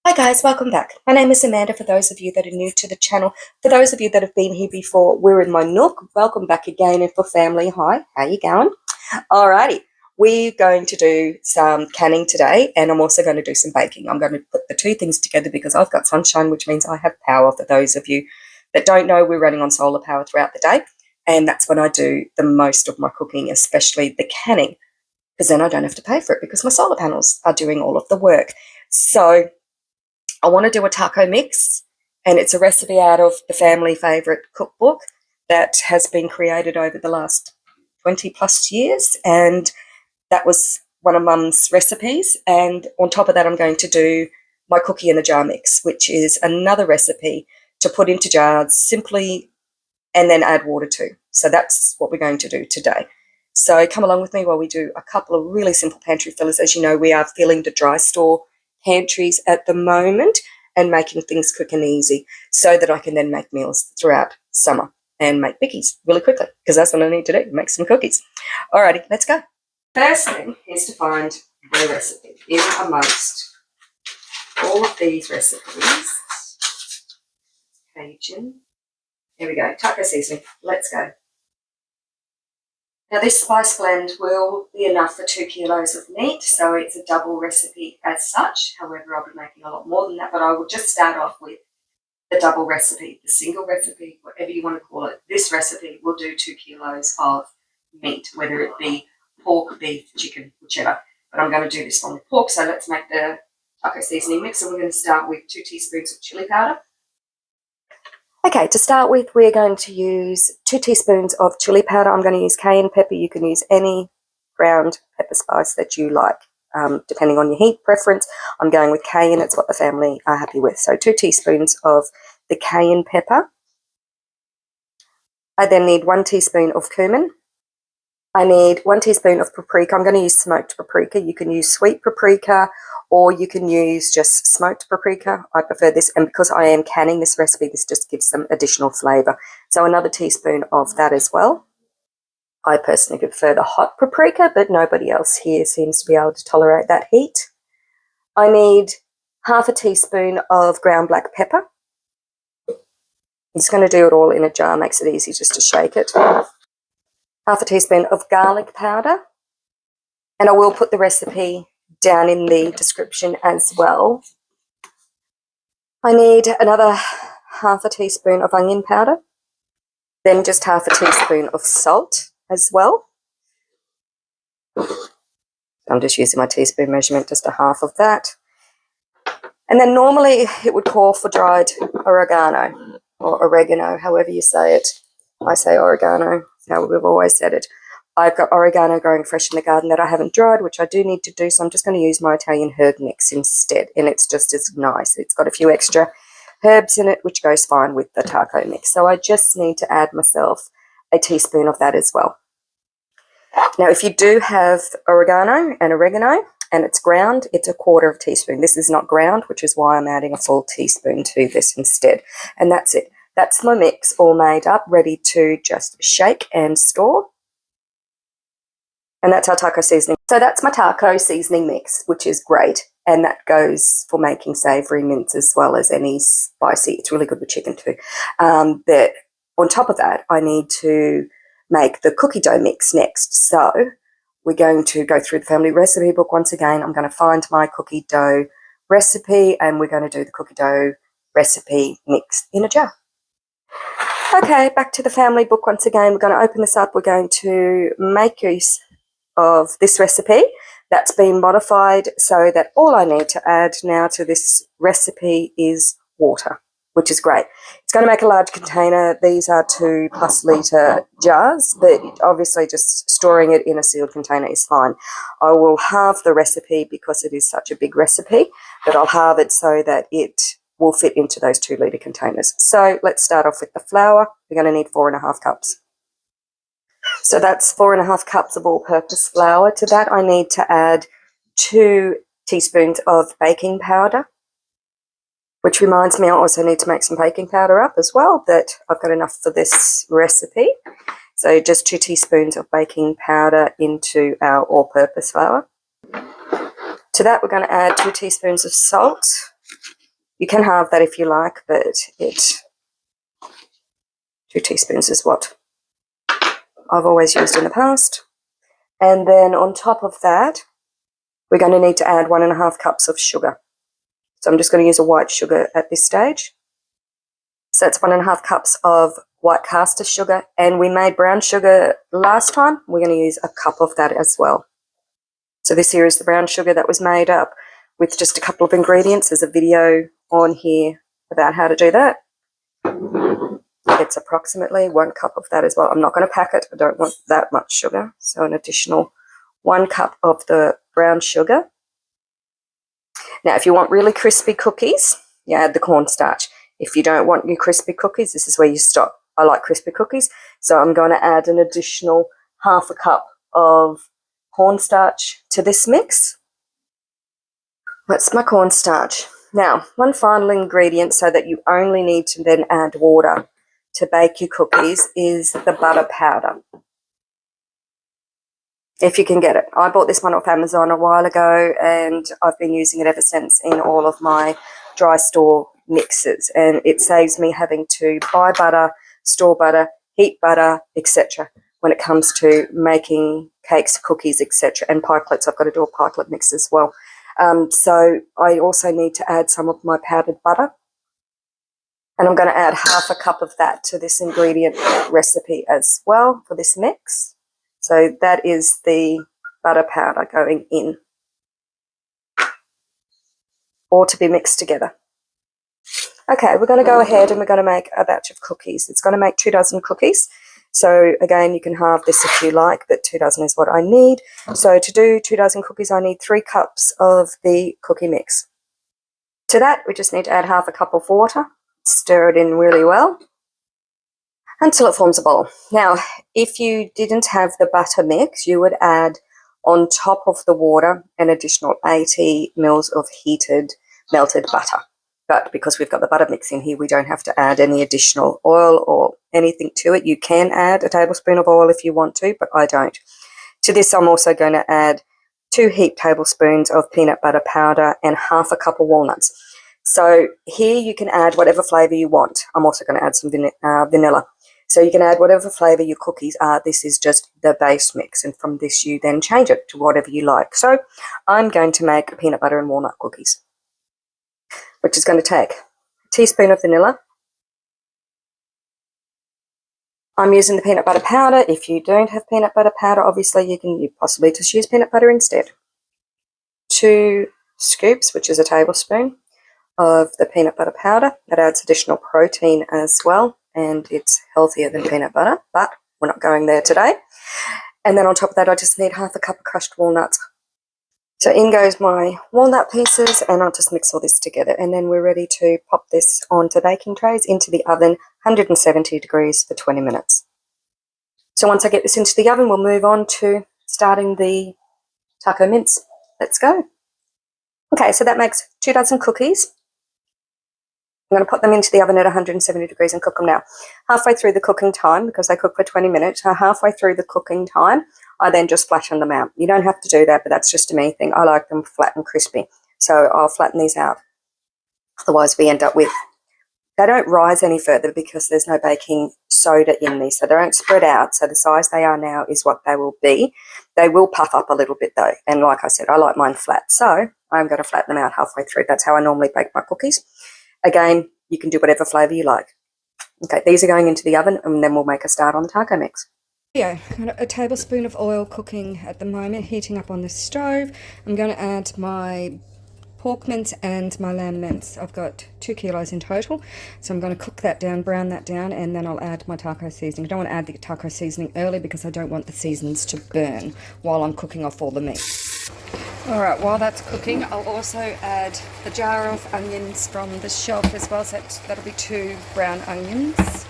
Hi guys, welcome back. My name is Amanda for those of you that are new to the channel. For those of you that have been here before, we're in my nook. Welcome back again, and for family, hi, how you going? Alrighty, we're going to do some canning today, and I'm also going to do some baking. I'm going to put the two things together because I've got sunshine, which means I have power. For those of you that don't know, we're running on solar power throughout the day, and that's when I do the most of my cooking, especially the canning, because then I don't have to pay for it because my solar panels are doing all of the work. So I want to do a taco mix, and it's a recipe out of the family favourite cookbook that has been created over the last 20 plus years, and that was one of Mum's recipes. And on top of that, I'm going to do my cookie in a jar mix, which is another recipe to put into jars simply and then add water to. So that's what we're going to do today. So come along with me while we do a couple of really simple pantry fillers. As you know, we are filling the dry store pantries at the moment and making things quick and easy so that I can then make meals throughout summer and make bickies really quickly, because that's what I need to do, make some cookies. Alrighty, let's go. First thing is to find the recipe in amongst all of these recipes. Cajun. Here we go, taco seasoning. Let's go. Now this spice blend will be enough for 2 kilos of meat, so it's a double recipe as such. However, I'll be making a lot more than that, but I will just start off with the double recipe, the single recipe, whatever you want to call it. This recipe will do 2 kilos of meat, whether it be pork, beef, chicken, whichever. But I'm going to do this one with pork, so let's make the taco seasoning mix. And we're going to start with 2 teaspoons of chili powder. Okay, to start with, we're going to use 2 teaspoons of chili powder. I'm going to use cayenne pepper. You can use any ground pepper spice that you like, depending on your heat preference. I'm going with cayenne. It's what the family are happy with. So 2 teaspoons of the cayenne pepper. I then need 1 teaspoon of cumin. I need 1 teaspoon of paprika. I'm going to use smoked paprika. You can use sweet paprika, or you can use just smoked paprika. I prefer this, and because I am canning this recipe, this just gives some additional flavour. So another teaspoon of that as well. I personally prefer the hot paprika, but nobody else here seems to be able to tolerate that heat. I need half a teaspoon of ground black pepper. I'm just going to do it all in a jar, makes it easy just to shake it. Half a teaspoon of garlic powder, and I will put the recipe down in the description as well. I need another half a teaspoon of onion powder, then just half a teaspoon of salt as well. I'm just using my teaspoon measurement, just a half of that. And then normally it would call for dried oregano or oregano, however you say it. I say oregano, that's how we've always said it. I've got oregano growing fresh in the garden that I haven't dried, which I do need to do, so I'm just going to use my Italian herb mix instead, and it's just as nice. It's got a few extra herbs in it, which goes fine with the taco mix. So I just need to add myself a teaspoon of that as well. Now, if you do have oregano and it's ground, it's a 1/4 teaspoon. This is not ground, which is why I'm adding a full teaspoon to this instead. And that's it. That's my mix all made up, ready to just shake and store. And that's our taco seasoning. So that's my taco seasoning mix, which is great. And that goes for making savoury mince as well as any spicy. It's really good with chicken too. But on top of that, I need to make the cookie dough mix next. So we're going to go through the family recipe book once again. I'm going to find my cookie dough recipe, and we're going to do the cookie dough recipe mix in a jar. Okay, back to the family book once again. We're going to open this up. We're going to make use of this recipe that's been modified so that all I need to add now to this recipe is water, which is great. It's going to make a large container. These are 2+ litre jars, but obviously just storing it in a sealed container is fine. I will halve the recipe because it is such a big recipe, but I'll halve it so that it will fit into those 2 litre containers. So let's start off with the flour. We're going to need 4½ cups. So that's 4½ cups of all-purpose flour. To that I need to add 2 teaspoons of baking powder, which reminds me I also need to make some baking powder up as well, but I've got enough for this recipe. So just 2 teaspoons of baking powder into our all-purpose flour. To that we're going to add 2 teaspoons of salt. You can halve that if you like, but 2 teaspoons is what I've always used in the past. And then on top of that, we're going to need to add 1.5 cups of sugar. So I'm just going to use a white sugar at this stage. So that's 1.5 cups of white caster sugar, and we made brown sugar last time. We're going to use a cup of that as well. So this here is the brown sugar that was made up with just a couple of ingredients. There's a video on here about how to do that. It's approximately 1 cup of that as well. I'm not going to pack it. I don't want that much sugar. So an additional 1 cup of the brown sugar. Now, if you want really crispy cookies, you add the cornstarch. If you don't want your crispy cookies, this is where you stop. I like crispy cookies, so I'm going to add an additional 1/2 cup of cornstarch to this mix. That's my cornstarch. Now, one final ingredient so that you only need to then add water to bake your cookies is the butter powder. If you can get it. I bought this one off Amazon a while ago, and I've been using it ever since in all of my dry store mixes, and it saves me having to buy butter, store butter, heat butter, etc. when it comes to making cakes, cookies, etc. and pikelets. I've got to do a pikelet mix as well. So I also need to add some of my powdered butter, and I'm going to add 1/2 cup of that to this ingredient recipe as well for this mix. So that is the butter powder going in, all to be mixed together. Okay, we're going to go ahead and we're going to make a batch of cookies. It's going to make 2 dozen cookies. So again, you can halve this if you like, but 2 dozen is what I need. So to do 2 dozen cookies, I need 3 cups of the cookie mix. To that, we just need to add 1/2 cup of water, stir it in really well until it forms a bowl. Now, if you didn't have the butter mix, you would add on top of the water an additional 80 mils of heated melted butter. But because we've got the butter mix in here, we don't have to add any additional oil or anything to it. You can add a tablespoon of oil if you want to, but I don't. To this, I'm also going to add 2 heaped tablespoons of peanut butter powder and 1/2 cup of walnuts. So here you can add whatever flavour you want. I'm also going to add some vanilla. So you can add whatever flavour your cookies are. This is just the base mix, and from this you then change it to whatever you like. So I'm going to make peanut butter and walnut cookies, which is going to take a teaspoon of vanilla. I'm using the peanut butter powder. If you don't have peanut butter powder, obviously you possibly just use peanut butter instead. 2 scoops, which is a tablespoon, of the peanut butter powder. That adds additional protein as well, and it's healthier than peanut butter, but we're not going there today. And then on top of that, I just need 1/2 cup of crushed walnuts. So in goes my walnut pieces, and I'll just mix all this together, and then we're ready to pop this onto baking trays into the oven, 170 degrees for 20 minutes. So once I get this into the oven, we'll move on to starting the taco mince. Let's go. Okay, so that makes 2 dozen cookies. I'm going to put them into the oven at 170 degrees and cook them now. Halfway through the cooking time, because they cook for 20 minutes, so halfway through the cooking time, I then just flatten them out. You don't have to do that, but that's just a me thing. I like them flat and crispy, so I'll flatten these out. Otherwise, we end up with, they don't rise any further because there's no baking soda in these, so they don't spread out. So the size they are now is what they will be. They will puff up a little bit though, and like I said, I like mine flat, so I'm going to flatten them out halfway through. That's how I normally bake my cookies. Again, you can do whatever flavour you like. Okay, these are going into the oven, and then we'll make a start on the taco mix. Yeah, got a tablespoon of oil cooking at the moment, heating up on the stove. I'm going to add my pork mince and my lamb mince. I've got 2 kilos in total, so I'm going to cook that down, brown that down, and then I'll add my taco seasoning. I don't want to add the taco seasoning early because I don't want the seasons to burn while I'm cooking off all the meat. Alright, while that's cooking, I'll also add a jar of onions from the shelf as well, so that'll be 2 brown onions.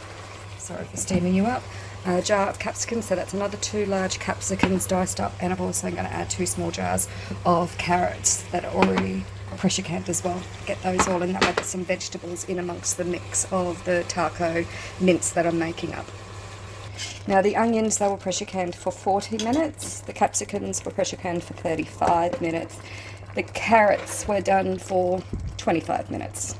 Sorry for steaming you up. A jar of capsicums, so that's another 2 large capsicums diced up, and I'm also going to add 2 small jars of carrots that are already pressure canned as well. Get those all in, that way get some vegetables in amongst the mix of the taco mince that I'm making up. Now the onions, they were pressure canned for 40 minutes, the capsicums were pressure canned for 35 minutes, the carrots were done for 25 minutes.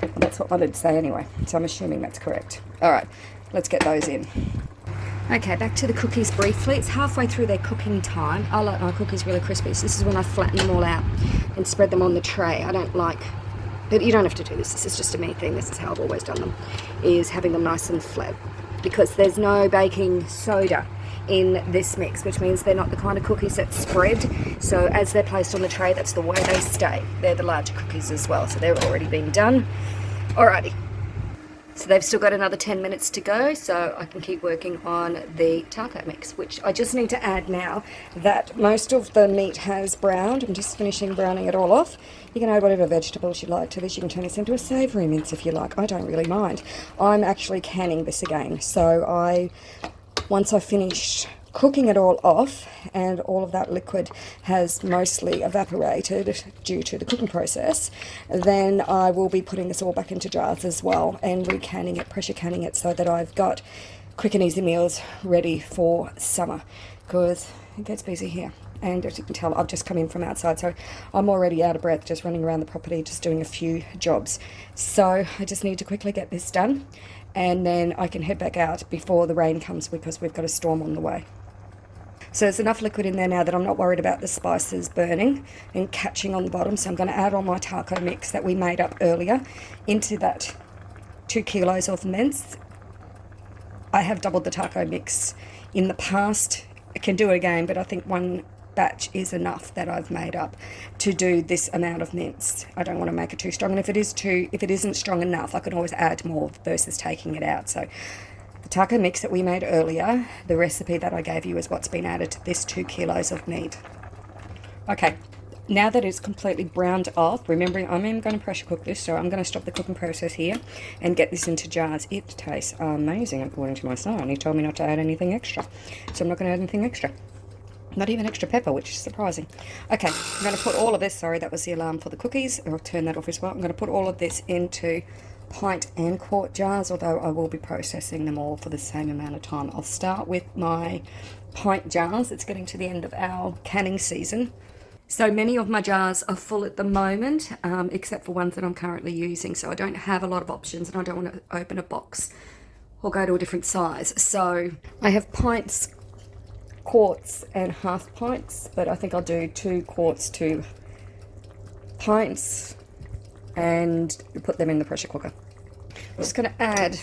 Well, that's what my lids say anyway, so I'm assuming that's correct. All right, let's get those in. Okay, back to the cookies briefly. It's halfway through their cooking time. I like my cookies really crispy, so this is when I flatten them all out and spread them on the tray. I don't like, but you don't have to do this. This is just a me thing. This is how I've always done them, is having them nice and flat, because there's no baking soda in this mix, which means they're not the kind of cookies that spread. So as they're placed on the tray, that's the way they stay. They're the larger cookies as well, so they're already been done. Alrighty. So they've still got another 10 minutes to go, so I can keep working on the taco mix, which I just need to add now that most of the meat has browned. I'm just finishing browning it all off. You can add whatever vegetables you like to this. You can turn this into a savoury mince if you like. I don't really mind. I'm actually canning this again. So once I've finished cooking it all off and all of that liquid has mostly evaporated due to the cooking process, then I will be putting this all back into jars as well and recanning it, pressure canning it, so that I've got quick and easy meals ready for summer, because it gets busy here. And as you can tell, I've just come in from outside, so I'm already out of breath just running around the property, just doing a few jobs. So I just need to quickly get this done, and then I can head back out before the rain comes, because we've got a storm on the way. So there's enough liquid in there now that I'm not worried about the spices burning and catching on the bottom. So I'm going to add all my taco mix that we made up earlier into that 2 kilos of mince. I have doubled the taco mix in the past. I can do it again, but I think one batch is enough that I've made up to do this amount of mince. I don't want to make it too strong, and if it isn't strong enough, I can always add more versus taking it out. So the taco mix that we made earlier, the recipe that I gave you, is what's been added to this 2 kilos of meat. Okay, now that it's completely browned off, remembering I'm going to pressure cook this, so I'm going to stop the cooking process here and get this into jars. It tastes amazing according to my son. He told me not to add anything extra, so I'm not going to add anything extra. Not even extra pepper, which is surprising. Okay, I'm going to put all of this, sorry, that was the alarm for the cookies. I'll turn that off as well. I'm going to put all of this into pint and quart jars, although I will be processing them all for the same amount of time. I'll start with my pint jars. It's getting to the end of our canning season. So many of my jars are full at the moment, except for ones that I'm currently using. So I don't have a lot of options, and I don't want to open a box or go to a different size. So I have pints, quarts and half pints, but I think I'll do 2 quarts, 2 pints, and put them in the pressure cooker. I'm just going to add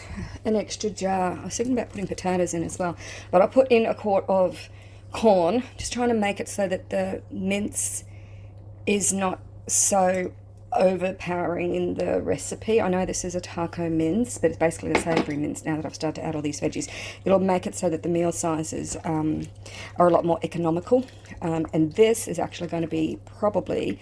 an extra jar. I was thinking about putting potatoes in as well, but I put in a quart of corn, just trying to make it so that the mince is not so overpowering in the recipe. I know this is a taco mince, but it's basically the savoury mince now that I've started to add all these veggies. It'll make it so that the meal sizes are a lot more economical, and this is actually going to be probably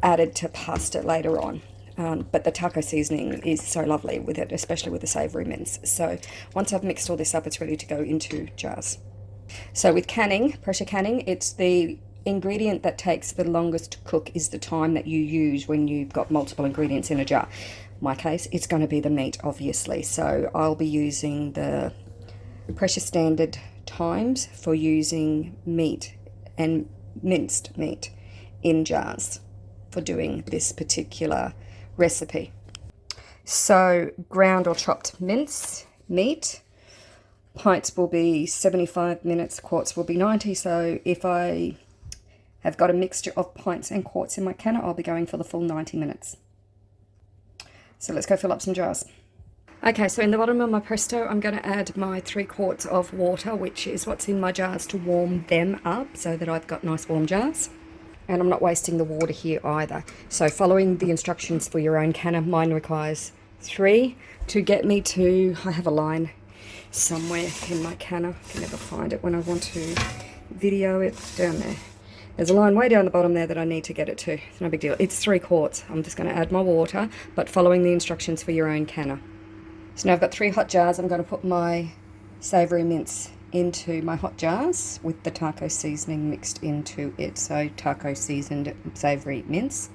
added to pasta later on. But the taco seasoning is so lovely with it, especially with the savoury mince. So once I've mixed all this up, it's ready to go into jars. So with canning, pressure canning, it's the ingredient that takes the longest to cook is the time that you use when you've got multiple ingredients in a jar. In my case, it's going to be the meat, obviously. So I'll be using the pressure standard times for using meat and minced meat in jars for doing this particular recipe. So ground or chopped mince meat, pints will be 75 minutes, quarts will be 90. So if I have got a mixture of pints and quarts in my canner, I'll be going for the full 90 minutes. So let's go fill up some jars. Okay, so in the bottom of my Presto, I'm going to add my 3 quarts of water, which is what's in my jars to warm them up so that I've got nice warm jars. And I'm not wasting the water here either. So following the instructions for your own canner, mine requires 3 to get me to, I have a line somewhere in my canner. I can never find it when I want to video it. Down there. There's a line way down the bottom there that I need to get it to. It's no big deal. It's 3 quarts. I'm just going to add my water, but following the instructions for your own canner. So now I've got 3 hot jars. I'm going to put my savoury mince into my hot jars with the taco seasoning mixed into it. So taco seasoned savoury mince.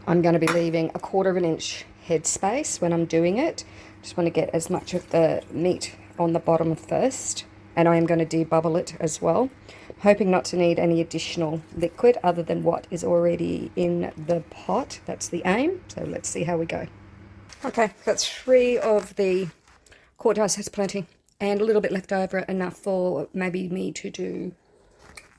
I'm going to be leaving a 1/4 inch head space when I'm doing it. Just want to get as much of the meat on the bottom first, and I am going to debubble it as well, hoping not to need any additional liquid other than what is already in the pot. That's the aim. So let's see how we go. Okay, got 3 of the quart jars, that's plenty, and a little bit left over, enough for maybe me to do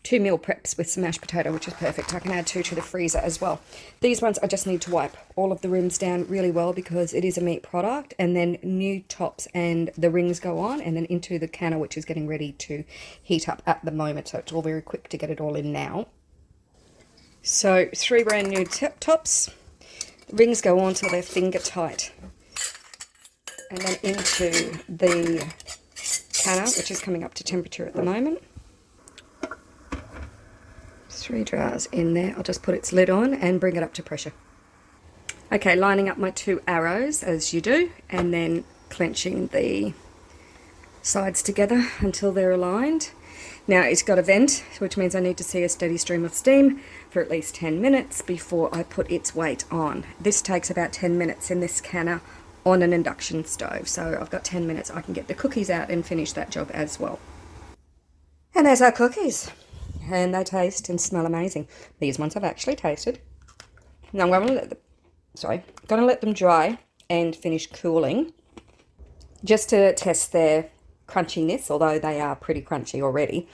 2 meal preps with some mashed potato, which is perfect. I can add 2 to the freezer as well. These ones I just need to wipe all of the rims down really well because it is a meat product, and then new tops and the rings go on and then into the canner, which is getting ready to heat up at the moment, so it's all very quick to get it all in now. So 3 brand new tops. Rings go on till they're finger tight, and then into the canner, which is coming up to temperature at the moment. 3 jars in there. I'll just put its lid on and bring it up to pressure. Okay, lining up my 2 arrows as you do, and then clenching the sides together until they're aligned. Now it's got a vent, which means I need to see a steady stream of steam for at least 10 minutes before I put its weight on. This takes about 10 minutes in this canner on an induction stove, so I've got 10 minutes. I can get the cookies out and finish that job as well. And there's our cookies, and they taste and smell amazing. These ones I've actually tasted. Now I'm going to let them dry and finish cooling, just to test their crunchiness, although they are pretty crunchy already.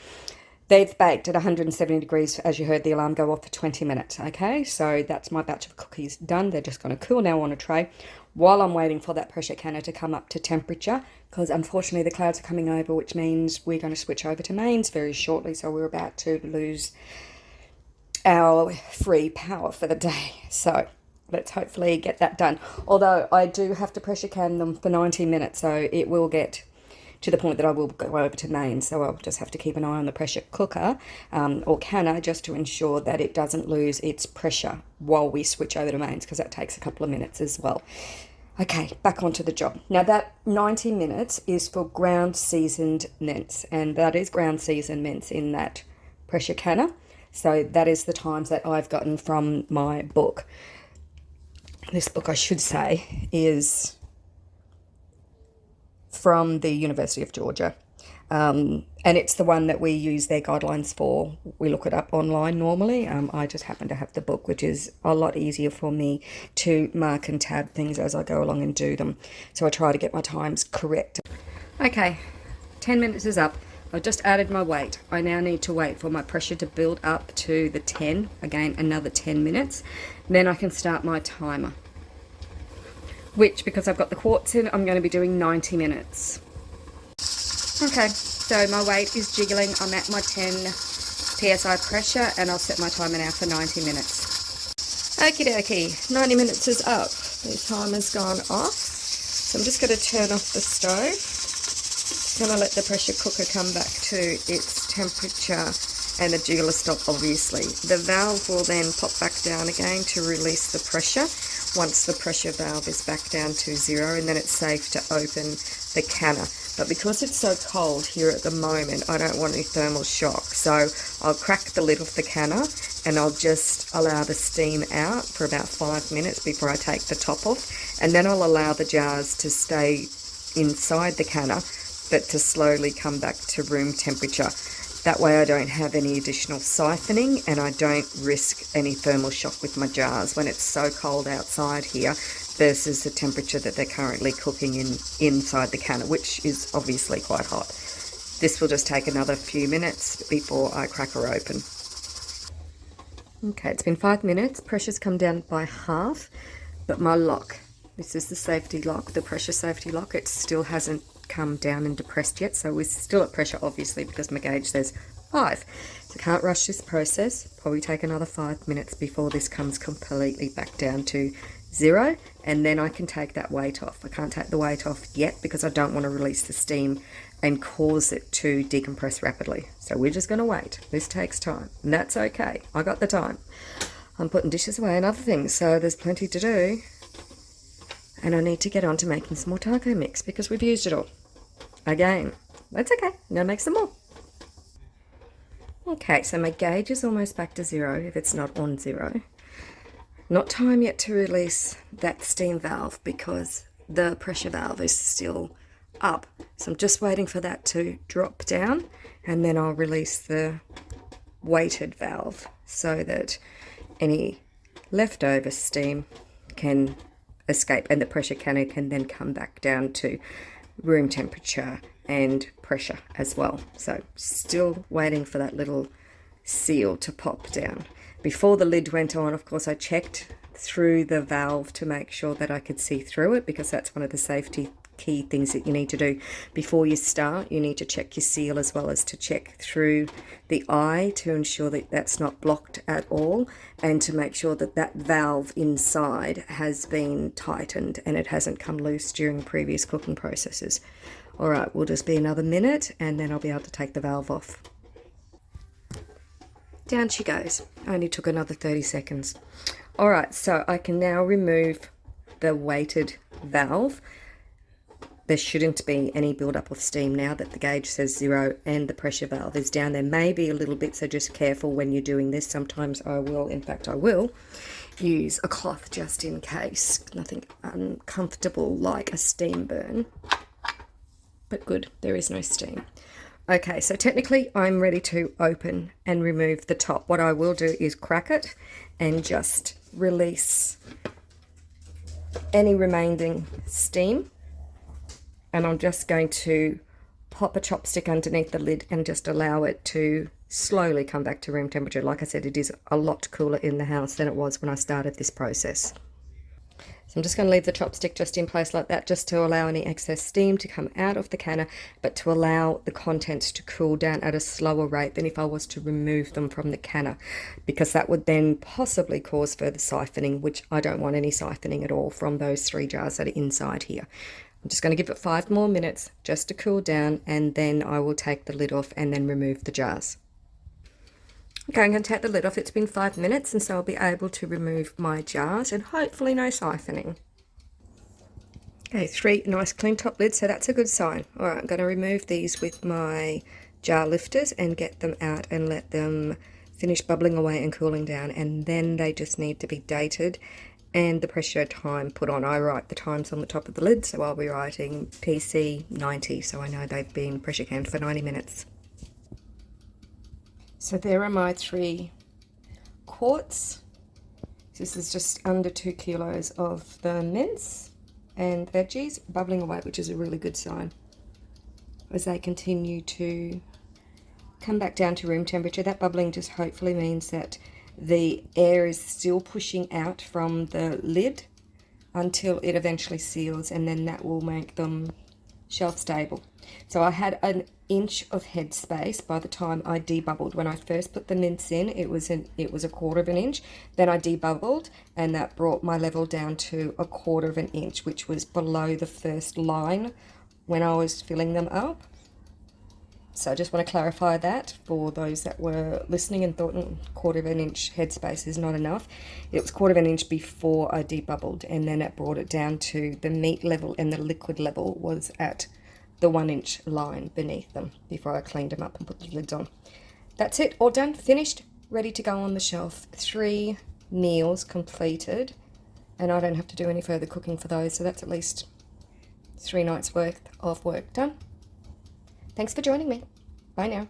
They've baked at 170 degrees, as you heard the alarm go off, for 20 minutes. Okay, so that's my batch of cookies done. They're just going to cool now on a tray while I'm waiting for that pressure canner to come up to temperature, because unfortunately the clouds are coming over, which means we're going to switch over to mains very shortly, so we're about to lose our free power for the day. So let's hopefully get that done. Although I do have to pressure can them for 90 minutes, so it will get to the point that I will go over to mains, so I'll just have to keep an eye on the pressure cooker or canner, just to ensure that it doesn't lose its pressure while we switch over to mains, because that takes a couple of minutes as well. Okay, back onto the job. Now that 90 minutes is for ground seasoned mince, and that is ground seasoned mince in that pressure canner. So that is the times that I've gotten from my book. This book, I should say, is from the University of Georgia, and it's the one that we use their guidelines for. We look it up online normally. I just happen to have the book, which is a lot easier for me to mark and tab things as I go along and do them, so I try to get my times correct. Okay, 10 minutes is up. I've just added my weight. I now need to wait for my pressure to build up to the 10, again another 10 minutes, then I can start my timer, which, because I've got the quarts in, I'm going to be doing 90 minutes. Okay, so my weight is jiggling. I'm at my 10 psi pressure, and I'll set my timer now for 90 minutes. Okie dokie, 90 minutes is up. The timer's gone off. So I'm just going to turn off the stove. Just going to let the pressure cooker come back to its temperature, and the jiggle will stop, obviously. The valve will then pop back down again to release the pressure once the pressure valve is back down to 0, and then it's safe to open the canner. But because it's so cold here at the moment, I don't want any thermal shock, so I'll crack the lid off the canner and I'll just allow the steam out for about 5 minutes before I take the top off, and then I'll allow the jars to stay inside the canner but to slowly come back to room temperature. That way I don't have any additional siphoning, and I don't risk any thermal shock with my jars when it's so cold outside here versus the temperature that they're currently cooking in inside the canner, which is obviously quite hot. This will just take another few minutes before I crack her open. Okay, it's been 5 minutes. Pressure's come down by half, but my lock, this is the safety lock, the pressure safety lock, it still hasn't come down and depressed yet, so we're still at pressure, obviously, because my gauge says 5. So can't rush this process. Probably take another 5 minutes before this comes completely back down to 0, and then I can take that weight off. I can't take the weight off yet because I don't want to release the steam and cause it to decompress rapidly. So we're just going to wait. This takes time, and that's okay. I got the time. I'm putting dishes away and other things, so there's plenty to do. And I need to get on to making some more taco mix because we've used it all. Again, that's okay. I'm going to make some more. Okay, so my gauge is almost back to 0 if it's not on 0. Not time yet to release that steam valve because the pressure valve is still up. So I'm just waiting for that to drop down, and then I'll release the weighted valve so that any leftover steam can escape, and the pressure canner can then come back down to room temperature and pressure as well. So still waiting for that little seal to pop down. Before the lid went on, of course, I checked through the valve to make sure that I could see through it, because that's one of the safety key things that you need to do before you start. You need to check your seal as well as to check through the eye to ensure that that's not blocked at all, and to make sure that that valve inside has been tightened and it hasn't come loose during previous cooking processes. All right, we'll just be another minute and then I'll be able to take the valve off. Down she goes. Only took another 30 seconds. All right, so I can now remove the weighted valve. There shouldn't be any buildup of steam now that the gauge says 0 and the pressure valve is down. There may be a little bit, so just careful when you're doing this. Sometimes I will, in fact I will, use a cloth just in case. Nothing uncomfortable like a steam burn. But good, there is no steam. Okay, so technically I'm ready to open and remove the top. What I will do is crack it and just release any remaining steam. And I'm just going to pop a chopstick underneath the lid and just allow it to slowly come back to room temperature. Like I said, it is a lot cooler in the house than it was when I started this process. So I'm just going to leave the chopstick just in place like that, just to allow any excess steam to come out of the canner, but to allow the contents to cool down at a slower rate than if I was to remove them from the canner, because that would then possibly cause further siphoning, which I don't want any siphoning at all from those 3 jars that are inside here. I'm just going to give it 5 more minutes just to cool down, and then I will take the lid off and then remove the jars. Okay, I'm going to take the lid off. It's been 5 minutes, and so I'll be able to remove my jars and hopefully no siphoning. Okay, 3 nice clean top lids, so that's a good sign. All right, I'm going to remove these with my jar lifters and get them out and let them finish bubbling away and cooling down, and then they just need to be dated and the pressure time put on. I write the times on the top of the lid, so I'll be writing PC 90, so I know they've been pressure canned for 90 minutes. So there are my 3 quarts. This is just under 2 kilos of the mince and veggies bubbling away, which is a really good sign. As they continue to come back down to room temperature, that bubbling just hopefully means that the air is still pushing out from the lid until it eventually seals, and then that will make them shelf stable. So I had an inch of headspace by the time I debubbled. When I first put the mince in, it was a 1/4 of an inch. Then I debubbled, and that brought my level down to 1/4 of an inch, which was below the first line when I was filling them up. So I just want to clarify that for those that were listening and thought 1/4 of an inch headspace is not enough. It was 1/4 of an inch before I debubbled, and then it brought it down to the meat level, and the liquid level was at the 1 inch line beneath them before I cleaned them up and put the lids on. That's it, all done, finished, ready to go on the shelf. 3 meals completed, and I don't have to do any further cooking for those, so that's at least 3 nights worth of work done. Thanks for joining me. Bye now.